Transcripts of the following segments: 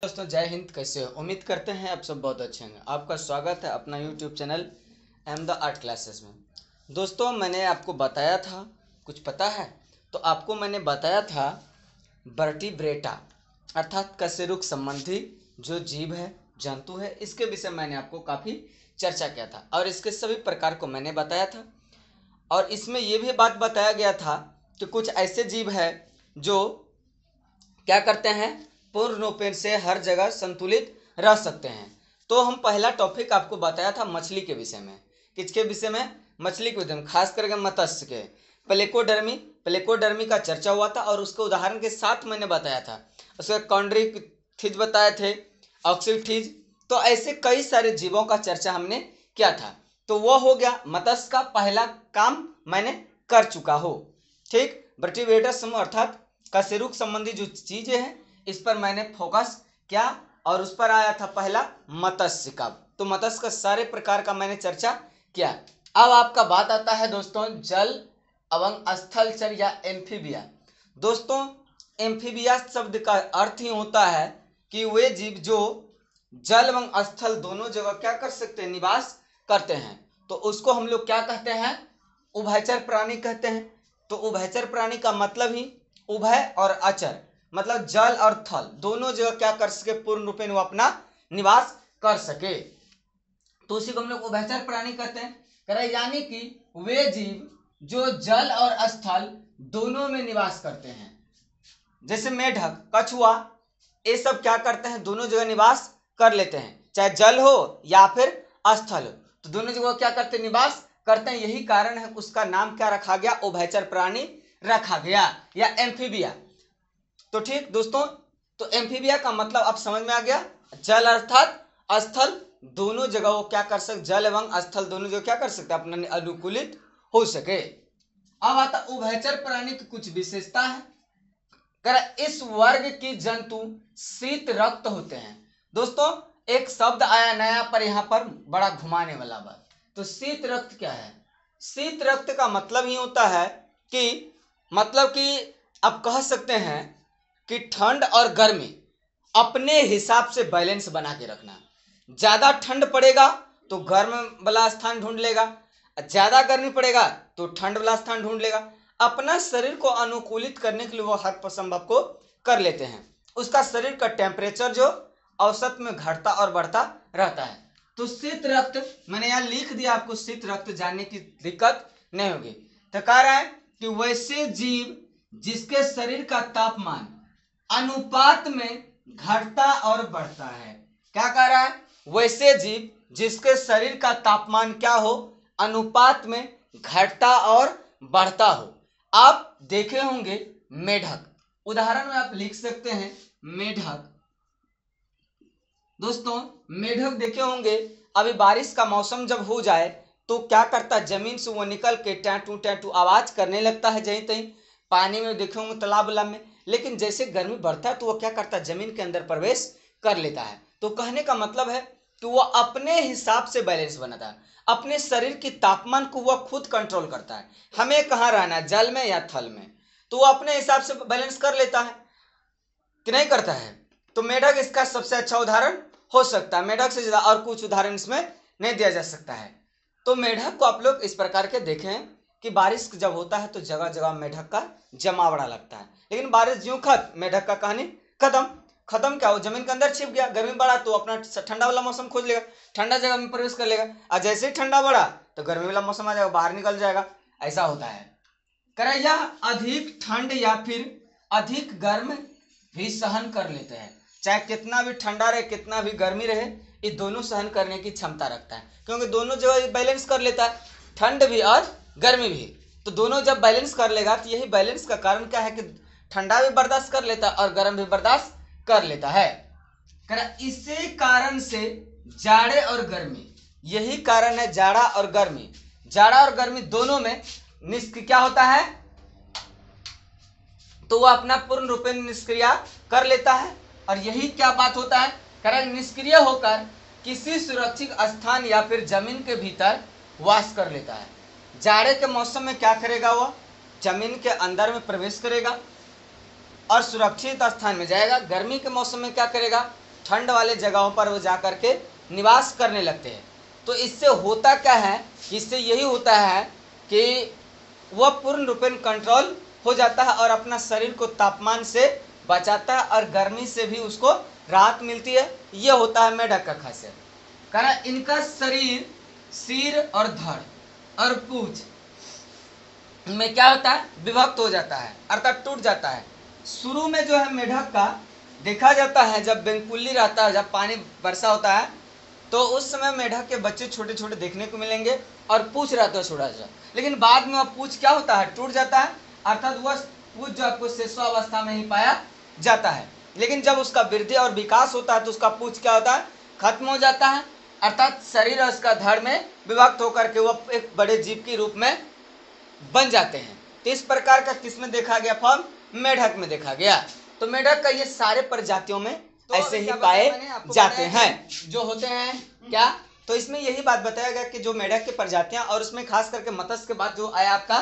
दोस्तों जय हिंद। कैसे हो? उम्मीद करते हैं आप सब बहुत अच्छे होंगे। आपका स्वागत है अपना YouTube channel am the art classes में। दोस्तों मैंने आपको बताया था, कुछ पता है? तो आपको मैंने बताया था वर्टिब्रेटा अर्थात कशेरुक संबंधी जो जीव है, जंतु है, इसके विषय मैंने आपको काफ़ी चर्चा किया था और इसके सभी प्रकार को मैंने बताया था। और इसमें ये भी बात बताया गया था कि कुछ ऐसे जीव है जो क्या करते हैं, पूर्ण रूप से हर जगह संतुलित रह सकते हैं। तो हम पहला टॉपिक आपको बताया था मछली के विषय में। किसके विषय में? मछली के विषय में, खास करके मत्स्य के। प्लेकोडर्मी का चर्चा हुआ था और उसके उदाहरण के साथ मैंने बताया था। उसके कॉन्ड्रिकथिज बताए थे, ऑक्सीथिज। तो ऐसे कई सारे जीवों का चर्चा हमने किया था। तो वह हो गया मत्स्य का पहला काम मैंने कर चुका हो। ठीक, वर्टिब्रेटा समूह अर्थात कशेरुक संबंधी जो चीजें हैं इस पर मैंने फोकस किया और उस पर आया था पहला मत्स्य का। तो मत्स्य का सारे प्रकार का मैंने चर्चा किया। अब आपका बात आता है दोस्तों जल एवं स्थलचर या एम्फीबिया। दोस्तों एम्फीबिया शब्द का अर्थ ही होता है कि वे जीव जो जल एवं स्थल दोनों जगह क्या कर सकते हैं, निवास करते हैं। तो उसको हम लोग क्या कहते हैं? उभयचर प्राणी कहते हैं। तो उभयचर प्राणी का मतलब ही उभय और अचर, मतलब जल और थल दोनों जगह क्या कर सके, पूर्ण रूप में वो अपना निवास कर सके। तो उसी को हम लोग उभयचर प्राणी कहते हैं। यानी कि वे जीव जो जल और स्थल दोनों में निवास करते हैं, जैसे मेढक, कछुआ, ये सब क्या करते हैं, दोनों जगह निवास कर लेते हैं, चाहे जल हो या फिर स्थल हो। तो दोनों जगह क्या करते हैं, निवास करते हैं। यही कारण है उसका नाम क्या रखा गया, उभयचर प्राणी रखा गया या एम्फीबिया। तो ठीक दोस्तों, तो एम्फीबिया का मतलब अब समझ में आ गया। जल अर्थात स्थल दोनों जगह वो क्या कर सकते, जल एवं स्थल दोनों जगह क्या कर सकते, अपना अनुकूलित हो सके। अब आता उभयचर प्राणी की कुछ विशेषता है। इस वर्ग की जंतु शीत रक्त होते हैं। दोस्तों एक शब्द आया नया पर यहाँ पर बड़ा घुमाने वाला बात। तो शीत रक्त क्या है? शीत रक्त का मतलब ही होता है कि आप कह सकते हैं कि ठंड और गर्मी अपने हिसाब से बैलेंस बना के रखना। ज्यादा ठंड पड़ेगा तो गर्म वाला स्थान ढूंढ लेगा, ज्यादा गर्मी पड़ेगा तो ठंड वाला स्थान ढूंढ लेगा। अपना शरीर को अनुकूलित करने के लिए वो हर संभव को कर लेते हैं। उसका शरीर का टेम्परेचर जो औसत में घटता और बढ़ता रहता है। तो शीत रक्त मैंने यहाँ लिख दिया, आपको शीत रक्त जानने की दिक्कत नहीं होगी। तो कह रहा है कि वैसे जीव जिसके शरीर का तापमान अनुपात में घटता और बढ़ता है। क्या कह रहा है? वैसे जीव जिसके शरीर का तापमान क्या हो, अनुपात में घटता और बढ़ता हो। आप देखे होंगे मेढक, उदाहरण में आप लिख सकते हैं मेढक। दोस्तों मेढक देखे होंगे, अभी बारिश का मौसम जब हो जाए तो क्या करता है, जमीन से वो निकल के टैटू टैटू आवाज करने लगता है जहीं तहीं। पानी में देखे होंगे, तालाब वालाब में। लेकिन जैसे गर्मी बढ़ता है तो वो क्या करता है, जमीन के अंदर प्रवेश कर लेता है। तो कहने का मतलब है कि वो अपने हिसाब से बैलेंस बनाता है, अपने शरीर की तापमान को वह खुद कंट्रोल करता है, हमें कहाँ रहना है, जल में या थल में। तो वो अपने हिसाब से बैलेंस कर लेता है कि नहीं करता है। तो मेढक इसका सबसे अच्छा उदाहरण हो सकता है। मेढक से ज्यादा और कुछ उदाहरण इसमें नहीं दिया जा सकता है। तो मेढक को आप लोग इस प्रकार के देखें कि बारिश जब होता है तो जगह जगह मेढक का जमावड़ा लगता है। लेकिन बारिश ज्यों खत्म, मेढक का कहानी खत्म। खत्म क्या हो, जमीन के अंदर छिप गया। गर्मी बढ़ा तो अपना ठंडा वाला मौसम खोज लेगा, ठंडा जगह में प्रवेश कर लेगा। और जैसे ही ठंडा बढ़ा तो गर्मी वाला मौसम आ जाएगा, बाहर निकल जाएगा। ऐसा होता है। करें यह अधिक ठंड या फिर अधिक गर्म भी सहन कर लेते हैं। चाहे कितना भी ठंडा रहे, कितना भी गर्मी रहे, ये दोनों सहन करने की क्षमता रखता है, क्योंकि दोनों जगह बैलेंस कर लेता है, ठंड भी और गर्मी भी। तो दोनों जब बैलेंस कर लेगा तो यही बैलेंस का कारण क्या है कि ठंडा भी बर्दाश्त कर लेता है और गर्म भी बर्दाश्त कर लेता है। इसी कारण से जाड़े और गर्मी, यही कारण है जाड़ा और गर्मी, जाड़ा और गर्मी दोनों में क्या होता है, तो वह अपना पूर्ण रूप में निष्क्रिय कर लेता है। और यही क्या बात होता है, कारण निष्क्रिय होकर किसी सुरक्षित स्थान या फिर जमीन के भीतर वास कर लेता है। जाड़े के मौसम में क्या करेगा, वह जमीन के अंदर में प्रवेश करेगा और सुरक्षित स्थान में जाएगा। गर्मी के मौसम में क्या करेगा, ठंड वाले जगहों पर वो जा करके निवास करने लगते हैं। तो इससे होता क्या है, इससे यही होता है कि वह पूर्ण रूपेण कंट्रोल हो जाता है और अपना शरीर को तापमान से बचाता है और गर्मी से भी उसको राहत मिलती है। यह होता है मेढक का खासियत। कारण इनका शरीर सिर और धड़ और पूंछ में क्या होता है, विभक्त हो जाता है, अर्थात टूट जाता है। शुरू में जो है मेढक का देखा जाता है, जब बेंकुल्ली रहता है, जब पानी वर्षा होता है, तो उस समय मेढक के बच्चे छोटे छोटे देखने को मिलेंगे और पूंछ रहता है छोटा सा। लेकिन बाद में वह पूंछ क्या होता है, टूट जाता है, अर्थात वह पूंछ जो आपको शिशुअवस्था में ही पाया जाता है। लेकिन जब उसका वृद्धि और विकास होता है तो उसका पूंछ क्या होता है, खत्म हो जाता है, अर्थात शरीर और उसका धड़ में विभक्त होकर के वह एक बड़े जीव के रूप में बन जाते हैं। तो इस प्रकार का किसमें देखा गया फॉर्म, मेढक में देखा गया। तो मेढक का ये सारे प्रजातियों में तो ऐसे ही पाए जाते हैं जो होते हैं क्या। तो इसमें यही बात बताया गया कि जो मेढक की प्रजातियां, और उसमें खास करके मत्स्य के बाद जो आया आपका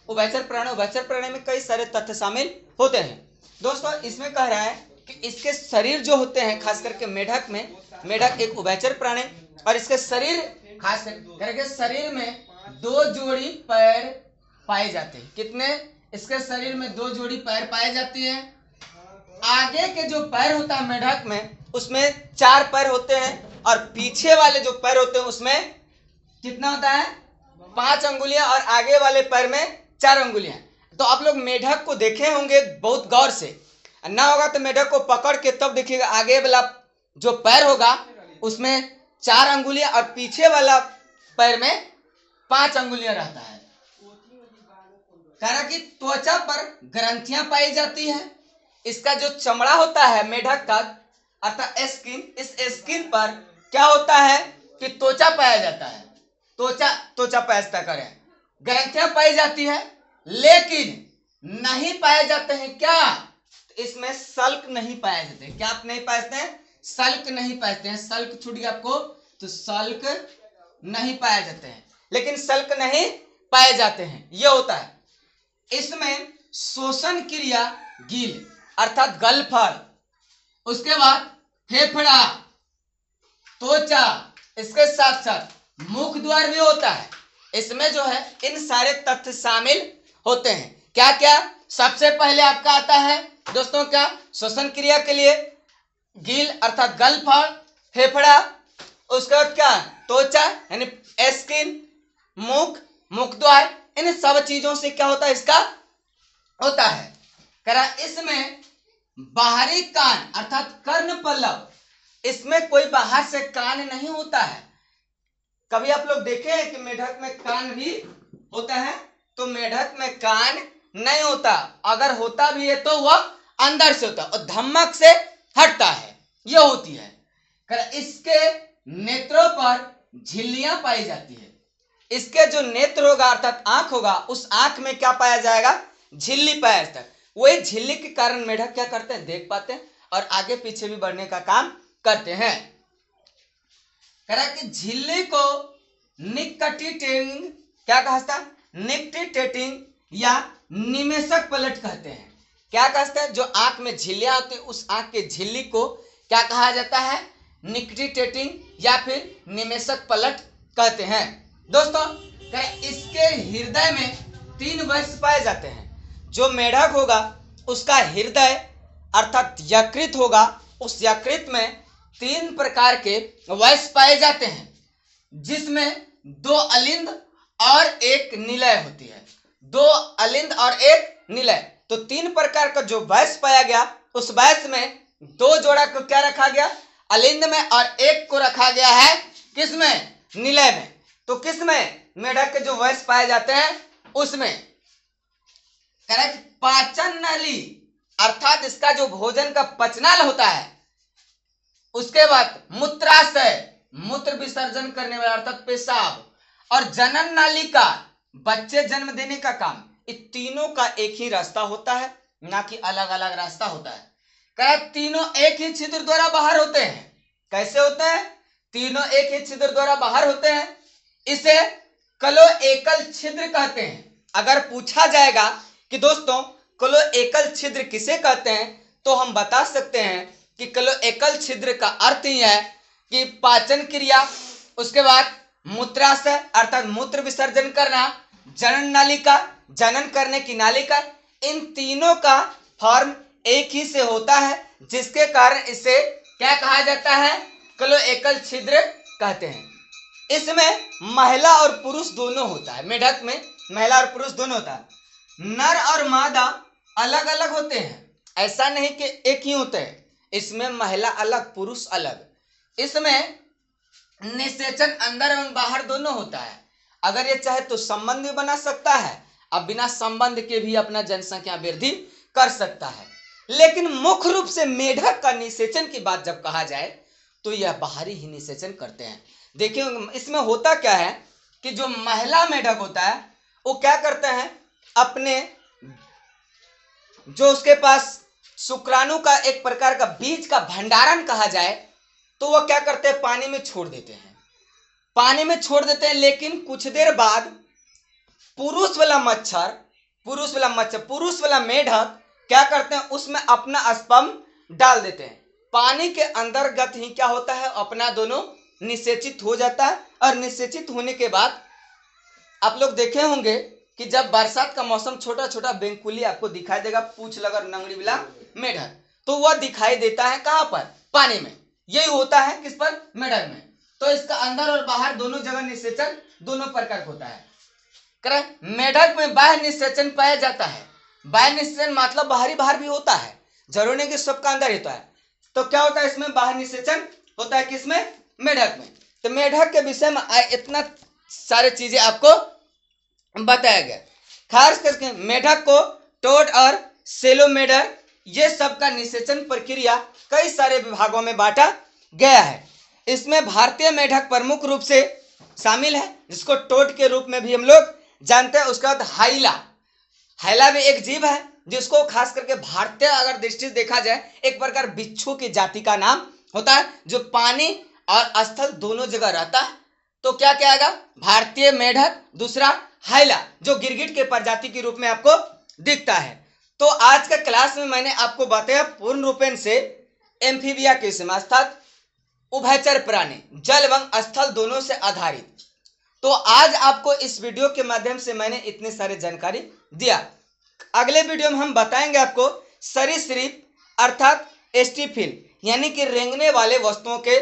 उभयचर प्राणी, उभयचर प्राणी में कई सारे तथ्य शामिल होते हैं। दोस्तों इसमें कह रहा है कि इसके शरीर जो होते हैं, खास करके मेढक में, मेढक एक उभयचर प्राणी और इसके शरीर खास करके शरीर में 2 जोड़ी पैर पाए जाते हैं। कितने, इसके शरीर में 2 जोड़ी पैर पाए जाती है। आगे के जो पैर होता है मेढक में, उसमें 4 पैर होते हैं और पीछे वाले जो पैर होते हैं उसमें कितना होता है, 5 अंगुलियां, और आगे वाले पैर में 4 अंगुलियां। तो आप लोग मेढक को देखे होंगे बहुत गौर से, ना होगा तो मेढक को पकड़ के तब देखिएगा, आगे वाला जो पैर होगा उसमें 4 अंगुलियां और पीछे वाला पैर में 5 अंगुलियां रहता है। कारण कि त्वचा पर ग्रंथियां पाई जाती है। इसका जो चमड़ा होता है मेढक का, अर्थात स्किन, इस स्किन पर क्या होता है कि त्वचा पाया जाता है, त्वचा पैदा करें, ग्रंथियां पाई जाती है, लेकिन नहीं पाए जाते हैं क्या, इसमें सल्क नहीं पाए जाते। क्या आप नहीं पाते हैं, सल्क नहीं पाते हैं। सल्क छूट गया आपको, तो सल्क नहीं पाए जाते हैं, लेकिन सल्क नहीं पाए जाते हैं, यह होता है। इसमें शोषण क्रिया गिल अर्थात गलफड़, उसके बाद फेफड़ा, त्वचा, इसके साथ साथ मुख द्वार भी होता है। इसमें जो है इन सारे तथ्य शामिल होते हैं। क्या क्या, सबसे पहले आपका आता है दोस्तों क्या, श्वसन क्रिया के लिए गिल अर्थात गलफड़, फेफड़ा, उसके बाद क्या, त्वचा यानी स्किन, मुख द्वार, इन सब चीजों से क्या होता है, इसका होता है। करा इसमें बाहरी कान अर्थात कर्ण पल्लव, इसमें कोई बाहर से कान नहीं होता है। कभी आप लोग देखे हैं कि मेढक में कान भी होता है, तो मेढक में कान नहीं होता, अगर होता भी है तो वह अंदर से होता है और धमक से हटता है, यह होती है। इसके नेत्रों पर झिल्लियां पाई जाती है। इसके जो नेत्र होगा अर्थात आंख होगा, उस आंख में क्या पाया जाएगा, झिल्ली पाया जाता है। वही झिल्ली के कारण मेढक क्या करते हैं, देख पाते हैं और आगे पीछे भी बढ़ने का काम करते हैं। कह कि झिल्ली को निकटिटेटिंग क्या कहता है, निकटिटेटिंग या निमेषक पलट कहते हैं। क्या कहते हैं, जो आंख में झिल्लियां होती है उस आंख के झिल्ली को क्या कहा जाता है, निकटिटेटिंग या फिर निमेषक पलट कहते हैं। दोस्तों इसके हृदय में 3 वयस्क पाए जाते हैं। जो मेढक होगा उसका हृदय अर्थात यकृत होगा, उस यकृत में 3 प्रकार के वयस्क पाए जाते हैं, जिसमें 2 अलिंद और 1 निलय होती है। 2 अलिंद और 1 निलय, तो 3 प्रकार का जो वयस्क पाया गया, उस वयस्क में 2 जोड़ा को क्या रखा गया, अलिंद में, और 1 को रखा गया है किसमें, निलय में। तो किसमें, मेढक के जो वयस्क पाए जाते हैं उसमें। पाचन नली अर्थात इसका जो भोजन का पचनाल होता है, उसके बाद मूत्राशय, मूत्र विसर्जन करने वाला अर्थात पेशाब, और जनन नालिका, बच्चे जन्म देने का काम, इन तीनों का एक ही रास्ता होता है, ना कि अलग अलग रास्ता होता है। क्या तीनों एक ही छिद्र द्वारा बाहर होते हैं। कैसे होते हैं, तीनों एक ही छिद्र द्वारा बाहर होते हैं। इसे कलो एकल छिद्र कहते हैं। अगर पूछा जाएगा कि दोस्तों कलो एकल छिद्र किसे कहते हैं, तो हम बता सकते हैं कि कलो एकल छिद्र का अर्थ ही है कि पाचन क्रिया, उसके बाद मूत्राशय अर्थात मूत्र विसर्जन करना, जनन नालिका जनन करने की नालिका, इन तीनों का फॉर्म एक ही से होता है, जिसके कारण इसे क्या कहा जाता है, कलो एकल छिद्र कहते हैं। इसमें महिला और पुरुष दोनों होता है, मेढक में महिला और पुरुष दोनों होता है। नर और मादा अलग अलग होते हैं, ऐसा नहीं कि एक ही होते हैं, इसमें महिला अलग पुरुष अलग। इसमें निषेचन अंदर एवं बाहर दोनों होता है। अगर ये चाहे तो संबंध भी बना सकता है, अब बिना संबंध के भी अपना जनसंख्या वृद्धि कर सकता है। लेकिन मुख्य रूप से मेढक का निषेचन की बात जब कहा जाए तो यह बाहरी ही निषेचन करते हैं। देखिए इसमें होता क्या है कि जो महिला मेढक होता है वो क्या करते हैं, अपने जो उसके पास शुक्राणु का एक प्रकार का बीज का भंडारण कहा जाए तो वह क्या करते हैं, पानी में छोड़ देते हैं, पानी में छोड़ देते हैं। लेकिन कुछ देर बाद पुरुष वाला मेढक क्या करते हैं, उसमें अपना स्पर्म डाल देते हैं। पानी के अंतर्गत ही क्या होता है, अपना दोनों निषेचित हो जाता है। और निषेचित होने के बाद आप लोग देखे होंगे कि जब बरसात का मौसम, छोटा छोटा बेंकुली आपको दिखाई देगा, पूछ लगर नंगड़ी वाला मेढक, तो वह दिखाई देता है कहां पर, पानी में। यही होता है किस पर, मेढक में। तो इसका अंदर और बाहर दोनों जगह निषेचन दोनों प्रकार होता है। मेढक में बाह्य निषेचन पाया जाता है। बाह्य निषेचन मतलब बाहरी बाहर भी होता है, जरूरी नहीं कि सबका अंदर ही होता है। तो क्या होता है, इसमें बाह्य निषेचन होता है, किसमें, मेढक में। तो मेढक के विषय में इतना सारे चीजें आपको बताया गया। खास करके मेढक को टोड और सेलोमेडर ये सब का निषेचन प्रक्रिया कई सारे विभागों में बांटा गया है। इसमें भारतीय मेढक प्रमुख रूप से शामिल है, जिसको टोड के रूप में भी हम लोग जानते हैं। उसके बाद हाइला भी एक जीव है, जिसको खास करके भारतीय अगर दृष्टि से देखा जाए एक प्रकार बिच्छू की जाति का नाम होता है, जो पानी और स्थल दोनों जगह रहता है। तो क्या क्या आएगा, भारतीय मेढक, दूसरा हाइला जो गिरगिट के प्रजाति के रूप में आपको दिखता है। तो आज का क्लास में मैंने आपको बताया पूर्ण रूपेण से एम्फीबिया के विषय में, अर्थात उभयचर प्राणी, जल एवं स्थल दोनों से आधारित। तो आज आपको इस वीडियो के माध्यम से मैंने इतने सारे जानकारी दिया। अगले वीडियो में हम बताएंगे आपको सरीसृप अर्थात एस्टिफिल यानी कि रेंगने वाले वस्तुओं के